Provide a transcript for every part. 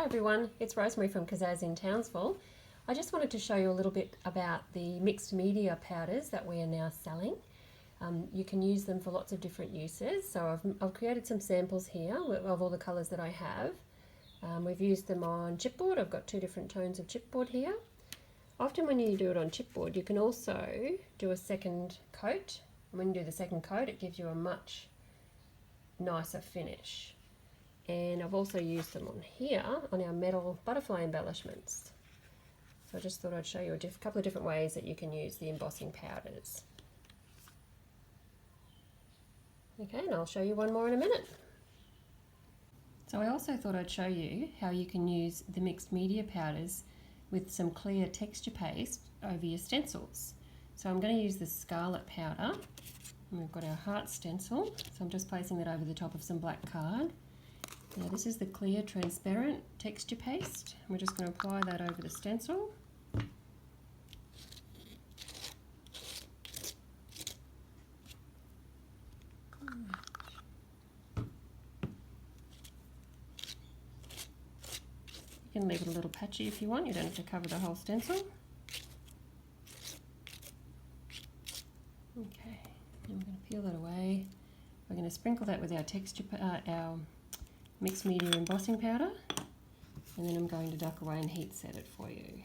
Hi everyone, it's Rosemary from Kaszazz in Townsville. I just wanted to show you a little bit about the mixed media powders that we are now selling. You can use them for lots of different uses. So I've created some samples here of all the colours that I have. We've used them on chipboard. I've got 2 different tones of chipboard here. Often when you do it on chipboard, you can also do a second coat. And when you do the second coat, it gives you a much nicer finish. And I've also used them on here on our metal butterfly embellishments. So I just thought I'd show you a couple of different ways that you can use the embossing powders. Okay, and I'll show you one more in a minute. So I also thought I'd show you how you can use the mixed media powders with some clear texture paste over your stencils. So I'm going to use the scarlet powder. And we've got our heart stencil, so I'm just placing that over the top of some black card. Now this is the clear transparent texture paste. We're just going to apply that over the stencil. You can leave it a little patchy if you want, you don't have to cover the whole stencil. Okay, and we're going to peel that away. We're going to sprinkle that with our our mixed media embossing powder, and then I'm going to duck away and heat set it for you.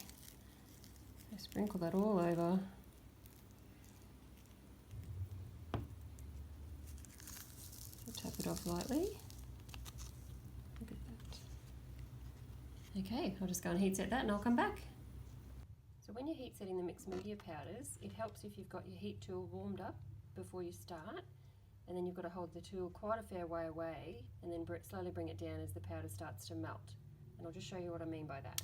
So sprinkle that all over. Tap it off lightly. Look at that. Okay, I'll just go and heat set that and I'll come back. So when you're heat setting the mixed media powders, it helps if you've got your heat tool warmed up before you start, and then you've got to hold the tool quite a fair way away and then slowly bring it down as the powder starts to melt. And I'll just show you what I mean by that.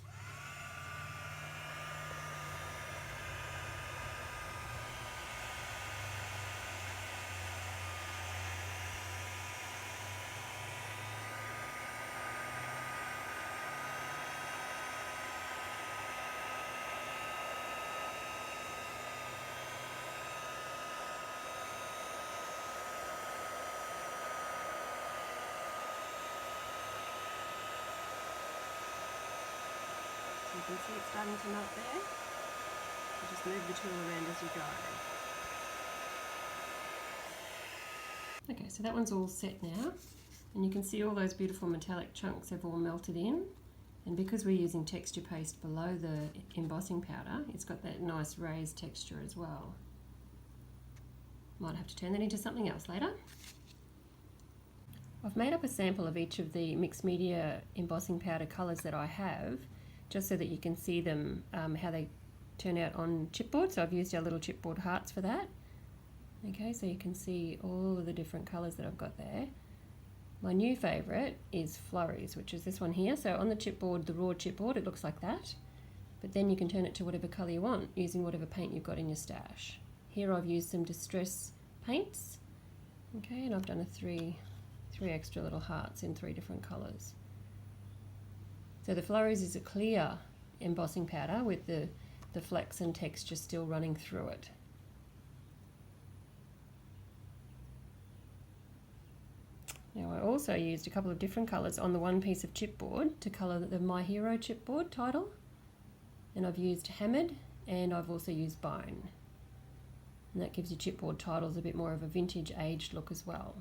You can see it's starting to melt there. You just move the tool around as you go. Okay, so that one's all set now, and you can see all those beautiful metallic chunks have all melted in, and because we're using texture paste below the embossing powder, it's got that nice raised texture as well. Might have to turn that into something else later. I've made up a sample of each of the mixed media embossing powder colours that I have, just so that you can see them, how they turn out on chipboard. So I've used our little chipboard hearts for that. Okay, so you can see all of the different colours that I've got there. My new favourite is Flurries, which is this one here. So on the chipboard, the raw chipboard, it looks like that. But then you can turn it to whatever colour you want, using whatever paint you've got in your stash. Here I've used some distress paints. Okay, and I've done three extra little hearts in 3 different colours. So the Flurries is a clear embossing powder with the flecks and texture still running through it. Now I also used a couple of different colours on the one piece of chipboard to colour the My Hero chipboard title. And I've used Hammered, and I've also used Bone. And that gives your chipboard titles a bit more of a vintage aged look as well.